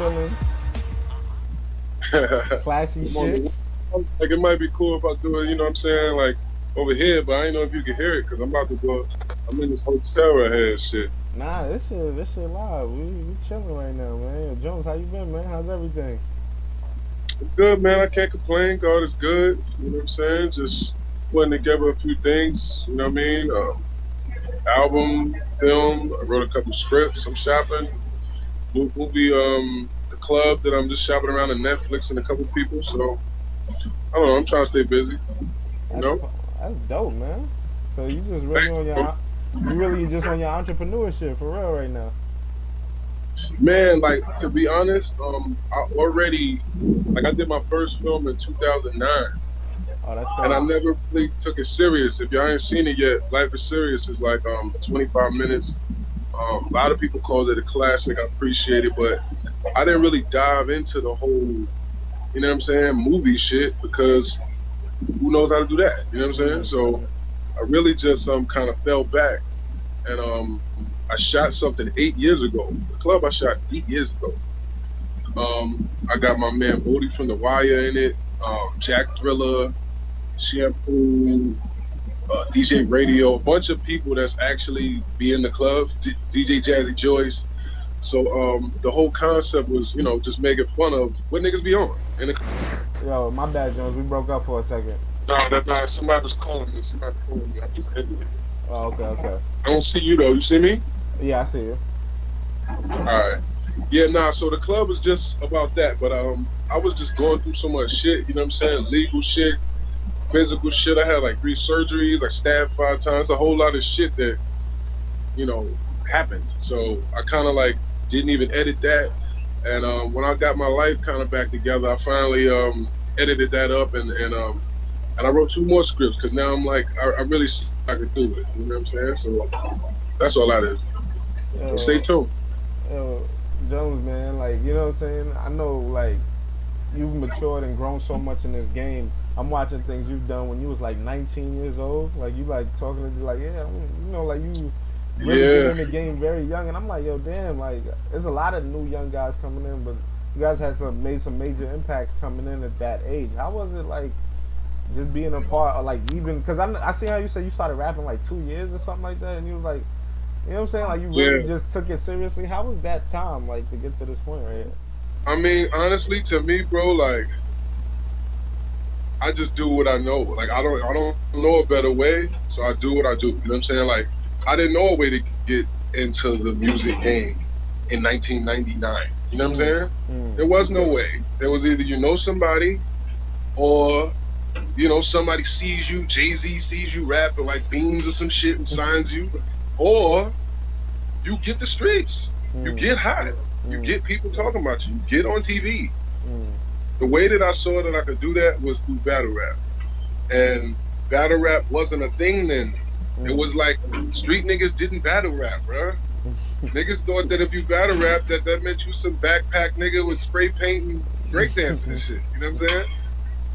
chilling. Classy shit. Like, it might be cool if I do it, you know what I'm saying, like, over here, but I ain't know if you can hear it, because I'm about to go, I'm in this hotel right here and shit. Nah, this shit live. We chilling right now, man. Yo, Jones, how you been, man? How's everything? It's good, man. I can't complain. God is good. You know what I'm saying? Just putting together a few things, you know what I mean? Album, film, I wrote a couple scripts, I'm shopping. New movie, The Club, that I'm just shopping around on Netflix and a couple people, so I don't know, I'm trying to stay busy. You know? That's dope, man. So you just really on your entrepreneurship for real right now. Man, like, to be honest, I already, like, I did my first film in 2009. Oh, that's and I never really took it serious. If y'all ain't seen it yet, Life is Serious is like 25 minutes. A lot of people call it a classic. I appreciate it, but I didn't really dive into the whole, you know what I'm saying, movie shit, because who knows how to do that? You know what I'm saying? So I really just kind of fell back, and I shot something 8 years ago. The Club I shot 8 years ago. I got my man Bodie from The Wire in it, Jack Thriller, Shampoo, DJ Radio, a bunch of people that's actually be in the club, DJ Jazzy Joyce. So the whole concept was, you know, just making fun of what niggas be on. Yo, my bad, Jones. We broke up for a second. No, somebody was calling me. I just ended it. Oh, okay. I don't see you though. You see me? Yeah, I see you. All right. Yeah, so the club was just about that, but I was just going through so much shit, you know what I'm saying? Legal shit, physical shit. I had like 3 surgeries, I stabbed 5 times, a whole lot of shit that, you know, happened. So I kind of like didn't even edit that. And when I got my life kind of back together, I finally edited that up, and I wrote 2 more scripts, because now I'm like, I really see I could do it. You know what I'm saying? So that's all that is. So stay tuned. Jones, man, like, you know what I'm saying? I know, like, you've matured and grown so much in this game. I'm watching things you've done when you was like 19 years old. Like, you like talking to like, yeah, you know, like you really get in the game very young. And I'm like, yo, damn, like, there's a lot of new young guys coming in, but you guys had made some major impacts coming in at that age. How was it like just being a part of, like, even, because I see how you said you started rapping like 2 years or something like that, and you was like, you know what I'm saying? Like, you really just took it seriously. How was that time, like, to get to this point right here? I mean, honestly, to me, bro, like, I just do what I know. Like, I don't know a better way, so I do what I do. You know what I'm saying? Like, I didn't know a way to get into the music game in 1999. You know what I'm saying? There was no way. There was either you know somebody, or, you know, somebody sees you, Jay-Z sees you rapping like Beans or some shit and signs you, or you get the streets. You get hot. You get people talking about you. You get on TV. The way that I saw that I could do that was through battle rap. And battle rap wasn't a thing then. It was like street niggas didn't battle rap, bruh. Niggas thought that if you battle rap, that meant you some backpack nigga with spray paint and breakdancing and shit. You know what I'm saying?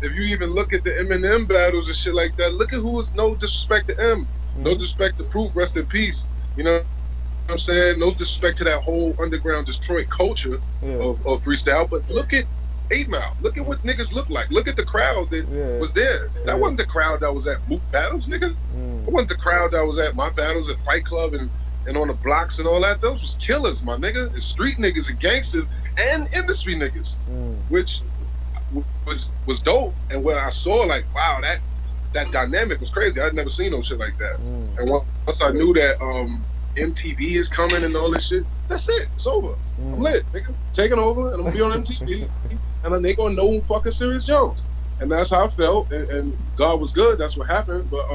If you even look at the Eminem battles and shit like that, look at who is, no disrespect to M. No disrespect to Proof, rest in peace. You know what I'm saying? No disrespect to that whole underground Detroit culture of freestyle, but look at 8 Mile. Look at what niggas look like. Look at the crowd that was there. That wasn't the crowd that was at Moot battles, nigga. It wasn't the crowd that was at my battles at Fight Club and on the blocks and all that. Those was killers, my nigga. It's street niggas and gangsters and industry niggas, which was dope. And when I saw, like, wow, that dynamic was crazy. I'd never seen no shit like that. And once I knew that MTV is coming and all this shit, that's it. It's over. I'm lit, nigga. Taking over, and I'm gonna be on MTV, and then they gonna know fucking Serious Jones. And that's how I felt. And God was good. That's what happened. But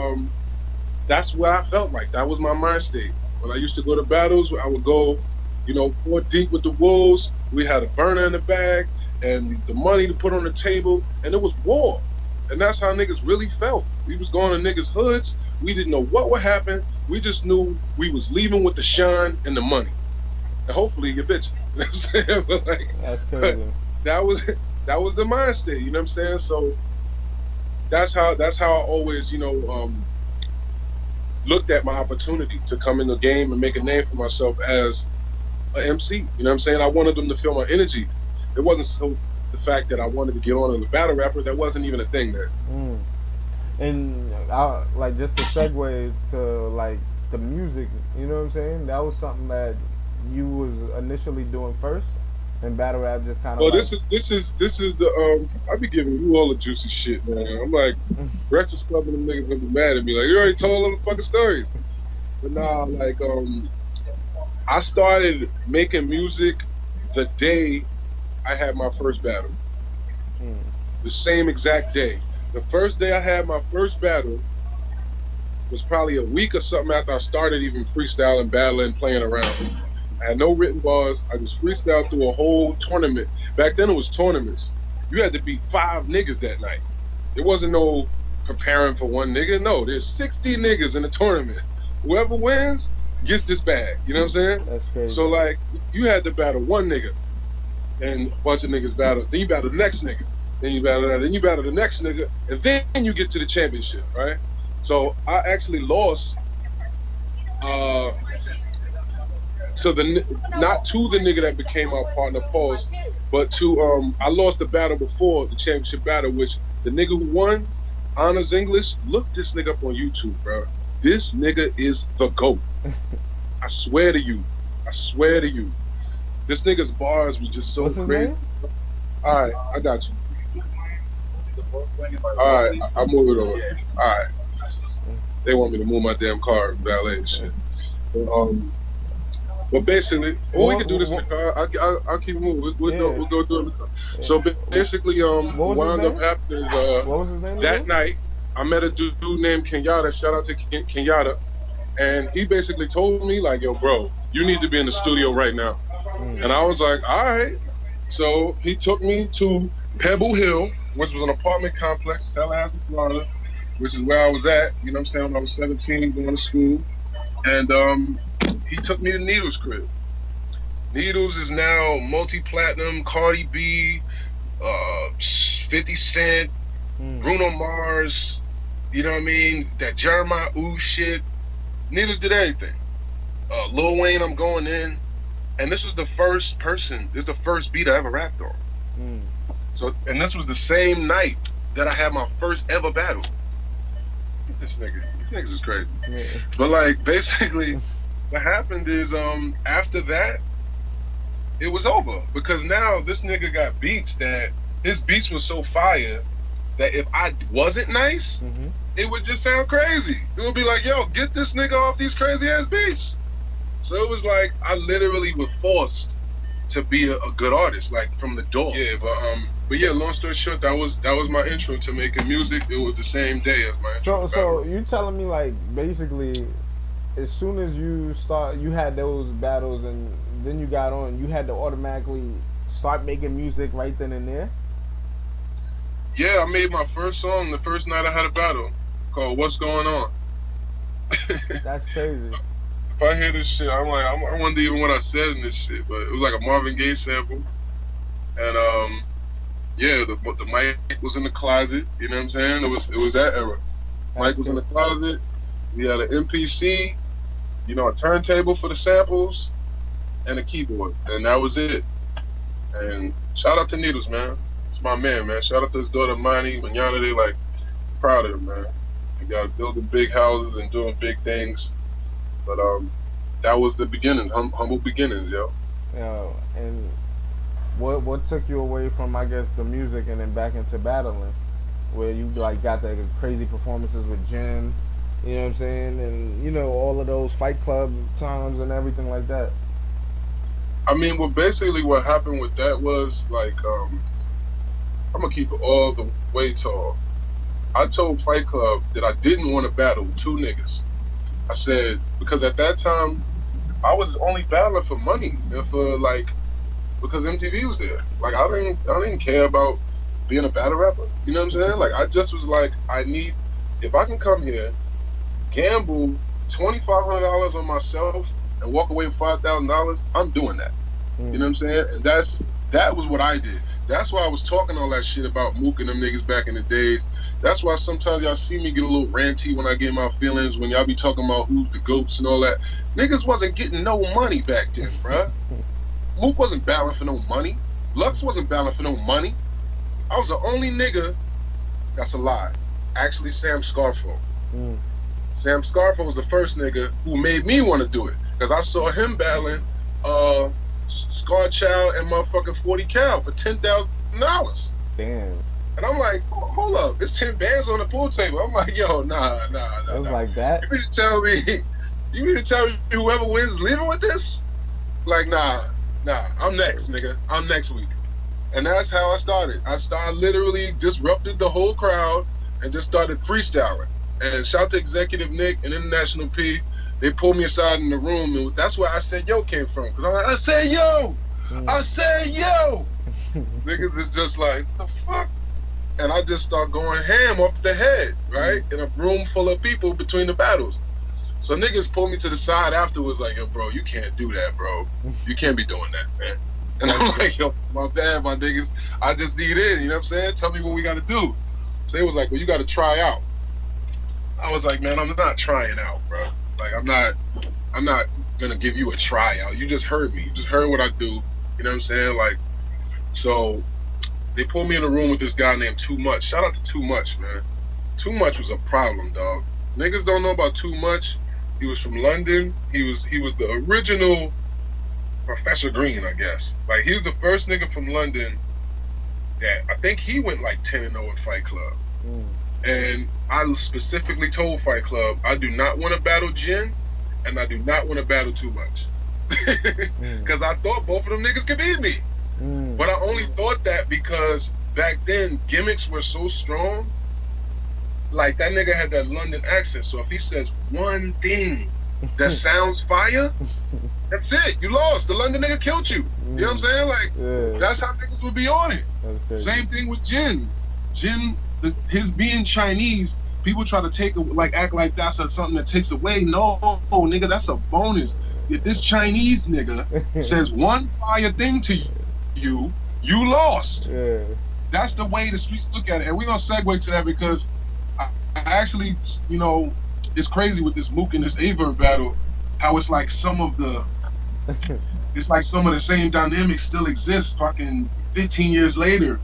that's what I felt like. That was my mind state. When I used to go to battles, I would go, you know, 4 deep with the wolves. We had a burner in the bag and the money to put on the table, and it was war. And that's how niggas really felt. We was going to niggas' hoods. We didn't know what would happen. We just knew we was leaving with the shine and the money. And hopefully your bitches. You know what I'm saying? But like, that's crazy. That was the mind state, you know what I'm saying? So that's how I always, you know, looked at my opportunity to come in the game and make a name for myself as an MC. You know what I'm saying? I wanted them to feel my energy. It wasn't so the fact that I wanted to get on as a battle rapper. That wasn't even a thing then. Mm. And like just to segue to like the music, you know what I'm saying? That was something that you was initially doing first, and battle rap just kind of. Well, like, this is the I be giving you all the juicy shit, man. I'm like Breakfast Club and them niggas gonna be mad at me. Like, you already told all the fucking stories. But nah, like I started making music the day I had my first battle. The same exact day. The first day I had my first battle was probably a week or something after I started even freestyling, battling, playing around. I had no written bars. I just freestyled through a whole tournament. Back then it was tournaments. You had to beat 5 niggas that night. It wasn't no preparing for one nigga. No, there's 60 niggas in the tournament. Whoever wins gets this bag. You know what I'm saying? That's crazy. So like, you had to battle one nigga, and a bunch of niggas battle. Then you battle the next nigga. Then you battle that. Then you battle the next nigga, and then you get to the championship, right? So I actually lost. So not to the nigga that became my partner, pause, but to I lost the battle before the championship battle, which the nigga who won, honors English. Look this nigga up on YouTube, bro. This nigga is the GOAT. I swear to you. I swear to you. This nigga's bars was just so What's his crazy. name? All right, I got you. All right, I'll move it over. All right. They want me to move my damn car and valet and shit. But basically, we can do this in the car. I'll keep moving. We'll go do it in the car. So basically, what wound up happening what was his name that again? night, I met a dude named Kenyatta. Shout out to Kenyatta. And he basically told me, like, yo, bro, you need to be in the studio right now. And I was like, all right. So he took me to Pebble Hill, which was an apartment complex, Tallahassee, Florida, which is where I was at, you know what I'm saying, when I was 17, going to school. And he took me to Needles' crib. Needles is now multi-platinum, Cardi B, 50 Cent, Bruno Mars, you know what I mean? That Jeremiah Ooh shit. Needles did everything. Lil Wayne, I'm going in. And this was the first beat I ever rapped on. So, and this was the same night that I had my first ever battle. These niggas is crazy. Yeah. But like, basically, what happened is, after that, it was over. Because now this nigga got beats that, his beats was so fire that if I wasn't nice, it would just sound crazy. It would be like, yo, get this nigga off these crazy ass beats. So it was like, I literally was forced to be a good artist, like from the door. Yeah, but yeah, long story short, that was my intro to making music. It was the same day as my intro. So you telling me, like, basically, as soon as you had those battles and then you got on, you had to automatically start making music right then and there? Yeah, I made my first song the first night I had a battle called "What's Going On." That's crazy. If I hear this shit, I'm like, I wonder even what I said in this shit, but it was like a Marvin Gaye sample, and yeah, the mic was in the closet. You know what I'm saying? It was that era. Mic was in the closet. We had an MPC, you know, a turntable for the samples, and a keyboard, and that was it. And shout out to Needles, man. It's my man. Shout out to his daughter Mani, Manana. They like proud of him, man. They got building big houses and doing big things. But that was the beginning, humble beginnings, yo. Yo, and what took you away from, I guess, the music and then back into battling, where you like got the crazy performances with Jim, you know what I'm saying, and you know all of those Fight Club times and everything like that. I mean, well, basically what happened with that was like, I'm gonna keep it all the way tall. I told Fight Club that I didn't want to battle 2 niggas. I said, because at that time, I was only battling for money and for like, because MTV was there. Like, I didn't care about being a battle rapper. You know what I'm saying? Like, I just was like, if I can come here, gamble $2,500 on myself and walk away with $5,000, I'm doing that. You know what I'm saying? And that was what I did. That's why I was talking all that shit about Mook and them niggas back in the days. That's why sometimes y'all see me get a little ranty when I get my feelings, when y'all be talking about who's the GOATs and all that. Niggas wasn't getting no money back then, bruh. Mook wasn't battling for no money. Lux wasn't battling for no money. I was the only nigga. That's a lie. Actually, Sam Scarfo. Sam Scarfo was the first nigga who made me want to do it, because I saw him battling Scar Child and motherfucking 40 Cal for $10,000. Damn. And I'm like, hold up, it's 10 bands on the pool table. I'm like, yo, nah. It was like that? You mean to tell me whoever wins is leaving with this? Like, nah, I'm next, nigga. I'm next week. And that's how I started. I literally disrupted the whole crowd and just started freestyling. And shout to Executive Nick and International P. They pulled me aside in the room, and that's where I said yo came from. Because I'm like, I said yo! Niggas is just like, the fuck? And I just start going ham off the head, right? In a room full of people between the battles. So niggas pulled me to the side afterwards like, yo, bro, you can't do that, bro. You can't be doing that, man. And I'm like, yo, my bad, my niggas. I just need in, you know what I'm saying? Tell me what we got to do. So they was like, well, you got to try out. I was like, man, I'm not trying out, bro. Like, I'm not going to give you a tryout. You just heard me. You just heard what I do. You know what I'm saying? Like, so they pulled me in a room with this guy named Too Much. Shout out to Too Much, man. Too Much was a problem, dog. Niggas don't know about Too Much. He was from London. He was the original Professor Green, I guess. Like, he was the first nigga from London that I think he went like 10-0 in Fight Club. And I specifically told Fight Club, I do not want to battle Jin, and I do not want to battle Too Much. Because I thought both of them niggas could beat me. But I only thought that because back then gimmicks were so strong. Like, that nigga had that London accent, so if he says one thing that sounds fire, that's it. You lost. The London nigga killed you. You know what I'm saying? Like, that's how niggas would be on it. Same thing with Jin. Jin, his being Chinese, people try to act like that's something that takes away. No, nigga, that's a bonus. If this Chinese nigga says one fire thing to you, you lost. That's the way the streets look at it. And we're going to segue to that because I actually, you know, it's crazy with this Mook and this Averb battle, how it's like some of the same dynamics still exist fucking 15 years later,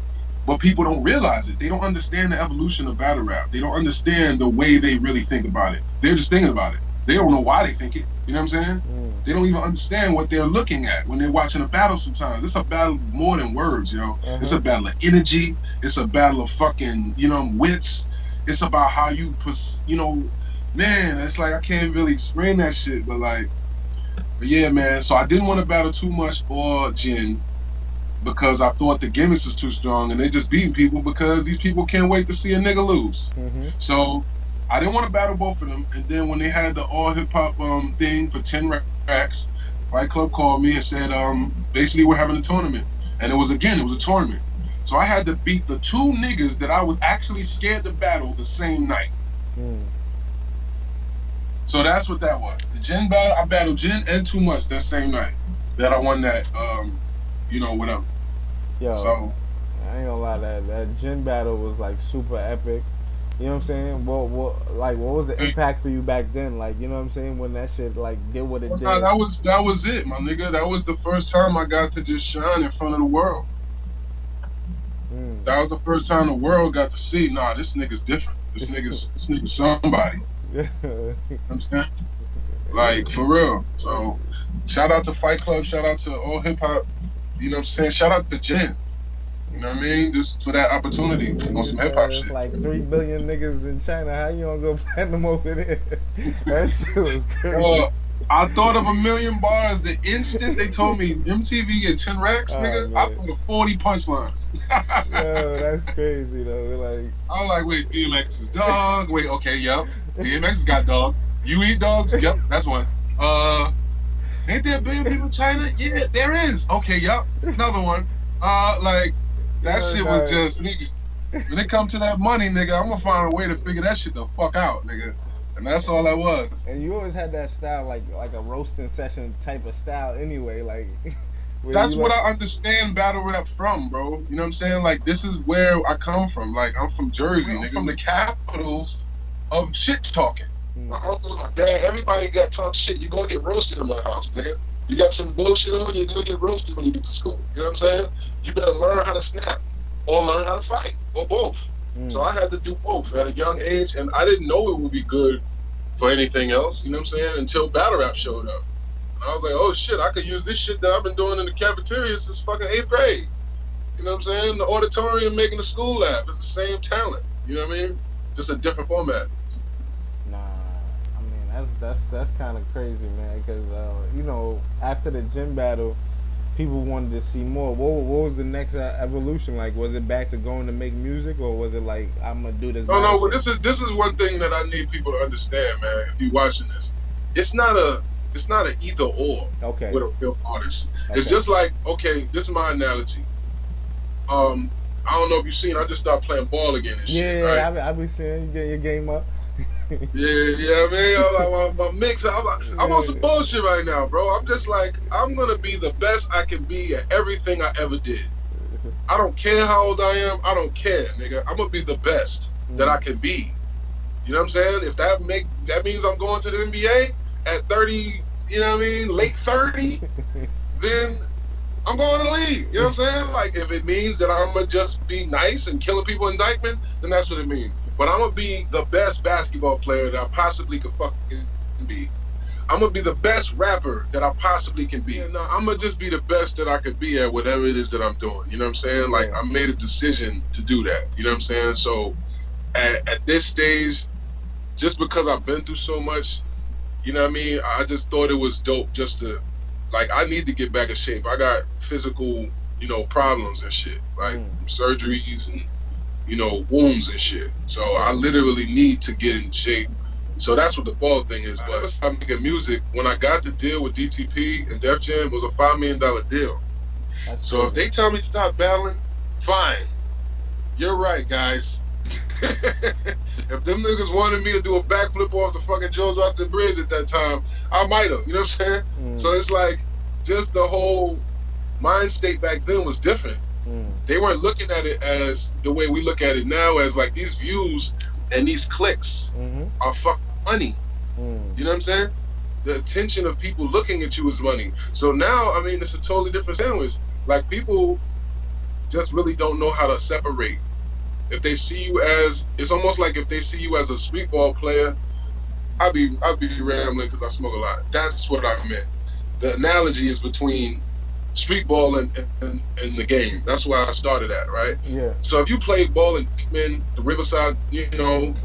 but people don't realize it. They don't understand the evolution of battle rap. They don't understand the way they really think about it. They're just thinking about it. They don't know why they think it. You know what I'm saying? They don't even understand what they're looking at when they're watching a battle sometimes. It's a battle more than words, yo. It's a battle of energy. It's a battle of fucking, you know, wits. It's about how you, you know, man, it's like I can't really explain that shit, but yeah, man. So I didn't want to battle Too Much or Jin because I thought the gimmicks was too strong, and they just beating people because these people can't wait to see a nigga lose. So I didn't want to battle both of them. And then when they had the all hip hop thing for 10 racks, Fight Club called me and said, basically we're having a tournament, and it was a tournament. So I had to beat the two niggas that I was actually scared to battle the same night. So that's what that was. The Jin battle, I battled Jin and Too Much that same night. That I won that, you know, whatever. Yo, so I ain't gonna lie, that Jin battle was like super epic. You know what I'm saying? What was the impact for you back then? Like, you know what I'm saying? When that shit like did what it did. That was it, my nigga. That was the first time I got to just shine in front of the world. That was the first time the world got to see, nah, this nigga's different. This nigga's somebody. You know what I'm saying? Like, for real. So, shout out to Fight Club, shout out to all hip hop, you know what I'm saying? Shout out to Jen. You know what I mean? Just for that opportunity on some hip hop shit. It's like 3 billion niggas in China. How you gonna go platinum over there? That shit was crazy. I thought of 1,000,000 bars the instant they told me MTV get 10 racks, nigga. Man. I thought of 40 punchlines. Yo, that's crazy though. Like, I'm like, wait, DMX is dog. Wait, okay, yep. DMX has got dogs. You eat dogs? Yep, that's one. Ain't there a billion people in China? Yeah, there is. Okay, yep, another one. Like, that shit was just, nigga. When it come to that money, nigga, I'm gonna find a way to figure that shit the fuck out, nigga. And that's all that was. And you always had that style, like a roasting session type of style anyway. Like, that's what I understand battle rap from, bro. You know what I'm saying? Like, this is where I come from. Like, I'm from Jersey, nigga. I'm from the capitals of shit talking. My uncle, my dad, everybody got talk shit. You gonna get roasted in my house, nigga. You got some bullshit on, you're gonna get roasted when you get to school. You know what I'm saying? You better learn how to snap or learn how to fight or both. So I had to do both at a young age, and I didn't know it would be good for anything else, you know what I'm saying, until battle rap showed up. And I was like, oh shit, I could use this shit that I've been doing in the cafeteria since fucking 8th grade. You know what I'm saying? The auditorium making the school laugh. It's the same talent. You know what I mean? Just a different format. Nah, I mean that's kind of crazy, man. Because you know, after the gym battle, people wanted to see more. What was the next evolution like? Was it back to going to make music, or was it like I'm gonna do this? No. But this is one thing that I need people to understand, man. If you're watching this, it's not an either or. Okay. With a real artist. Okay. It's just like, okay, this is my analogy. I don't know if you've seen. I just started playing ball again and shit. Yeah, right? I be seeing you getting your game up. Yeah, I mean, my mix. I'm on some bullshit right now, bro. I'm just like, I'm gonna be the best I can be at everything I ever did. I don't care how old I am. I don't care, nigga. I'm gonna be the best that I can be. You know what I'm saying? If that means I'm going to the NBA at 30, you know what I mean, late 30, then I'm going to the league. You know what I'm saying? Like, if it means that I'm gonna just be nice and killing people in Dykeman, then that's what it means. But I'm gonna be the best basketball player that I possibly could fucking be. I'm gonna be the best rapper that I possibly can be. And I'm gonna just be the best that I could be at whatever it is that I'm doing. You know what I'm saying? Like, I made a decision to do that. You know what I'm saying? So at this stage, just because I've been through so much, you know what I mean? I just thought it was dope just to, like, I need to get back in shape. I got physical, you know, problems and shit, like surgeries and, you know, wounds and shit. So I literally need to get in shape. So that's what the ball thing is. But I started making music. When I got the deal with DTP and Def Jam, it was a $5 million deal. So if they tell me to stop battling, fine. You're right, guys. If them niggas wanted me to do a backflip off the fucking George Washington Bridge at that time, I might have. You know what I'm saying? So it's like, just the whole mind state back then was different. They weren't looking at it as the way we look at it now, as like these views and these clicks are fucking money. You know what I'm saying? The attention of people looking at you is money. So now, I mean, it's a totally different sandwich. Like, people just really don't know how to separate. If they see you as, it's almost like if they see you as a street ball player, I'd be rambling because I smoke a lot. That's what I meant. The analogy is between street ball and the game. That's where I started at, right? Yeah. So if you play ball in the Riverside, you know,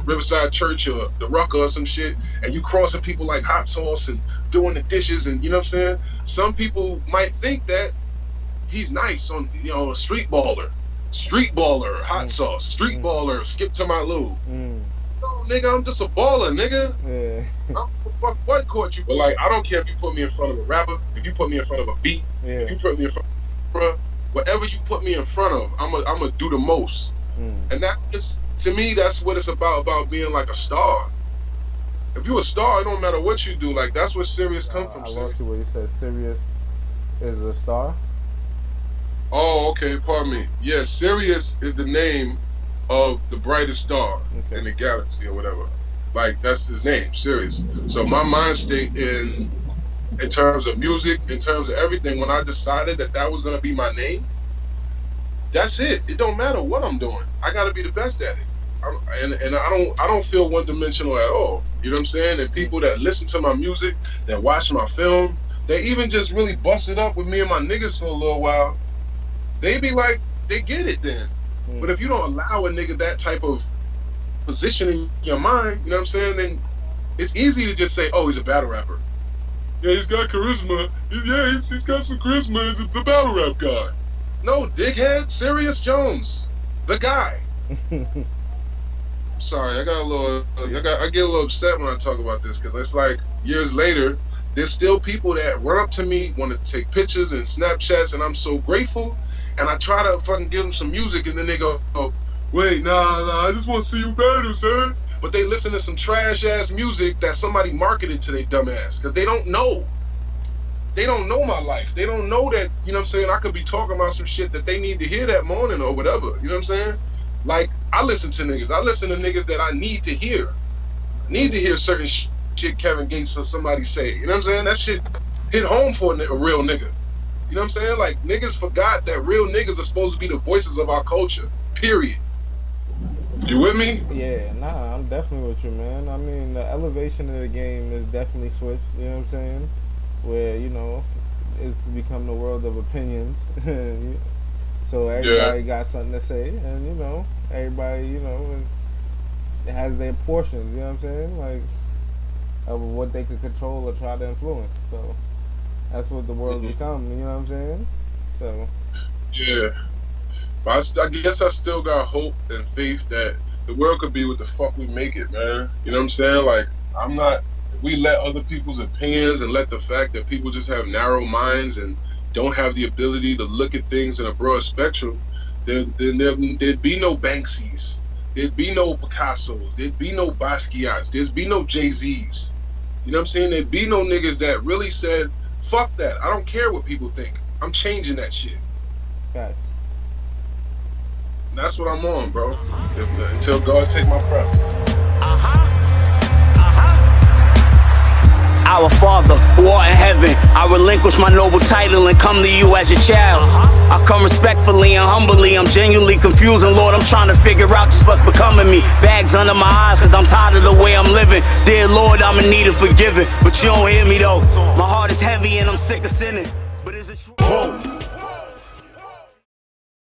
Riverside Church or the Rucker or some shit, and you crossing people like hot sauce and doing the dishes, and you know what I'm saying? Some people might think that he's nice on, you know, a street baller, hot sauce, street baller, skip to my loo. No, nigga, I'm just a baller, nigga. Fuck what caught you? But like, I don't care if you put me in front of a rapper, if you put me in front of a beat, if you put me in front of whatever you put me in front of, I'm gonna do the most. And that's just, to me, that's what it's about being like a star. If you a star, it don't matter what you do. Like, that's where Serious come from. I lost you where you said Serious is a star. Oh, okay, pardon me. Yeah, Sirius is the name of the brightest star in the galaxy or whatever. Like, that's his name, Sirius. So my mind state in terms of music, in terms of everything, when I decided that was gonna be my name, that's it. It don't matter what I'm doing. I gotta be the best at it. And I don't feel one dimensional at all. You know what I'm saying? And people that listen to my music, that watch my film, they even just really busted up with me and my niggas for a little while. They be like, they get it then. But if you don't allow a nigga that type of position in your mind, you know what I'm saying, then it's easy to just say, oh, he's a battle rapper. Yeah, he's got charisma. He's got some charisma. He's the battle rap guy. No, dickhead, Serious Jones, the guy. Sorry, I get a little upset when I talk about this, because it's like years later, there's still people that run up to me, want to take pictures and Snapchats, and I'm so grateful. And I try to fucking give them some music, and then they go, oh, wait, nah, I just want to see you battle, son. But they listen to some trash-ass music that somebody marketed to their dumb ass, because they don't know. They don't know my life. They don't know that, you know what I'm saying, I could be talking about some shit that they need to hear that morning or whatever, you know what I'm saying? Like, I listen to niggas. I listen to niggas that I need to hear. Certain shit Kevin Gates or somebody say, you know what I'm saying? That shit hit home for a real nigga. You know what I'm saying? Like, niggas forgot that real niggas are supposed to be the voices of our culture. Period. You with me? Yeah, nah, I'm definitely with you, man. I mean, the elevation of the game is definitely switched. You know what I'm saying? Where it's become the world of opinions. So everybody got something to say, and everybody has their portions. You know what I'm saying? Like of what they could control or try to influence. So that's what the world's become. You know what I'm saying? So yeah. But I guess I still got hope and faith that the world could be what the fuck we make it, man. You know what I'm saying? Like, if we let other people's opinions and let the fact that people just have narrow minds and don't have the ability to look at things in a broad spectrum, then there'd be no Banksies. There'd be no Picassos. There'd be no Basquiat's. There'd be no Jay-Z's. You know what I'm saying? There'd be no niggas that really said, fuck that. I don't care what people think. I'm changing that shit. Guys. That's what I'm on, bro. Until God take my breath. Our Father, who art in heaven, I relinquish my noble title and come to you as your child. I come respectfully and humbly, I'm genuinely confused, and Lord, I'm trying to figure out just what's becoming me. Bags under my eyes, cause I'm tired of the way I'm living. Dear Lord, I'm in need of forgiving, but you don't hear me though. My heart is heavy and I'm sick of sinning. But is it true?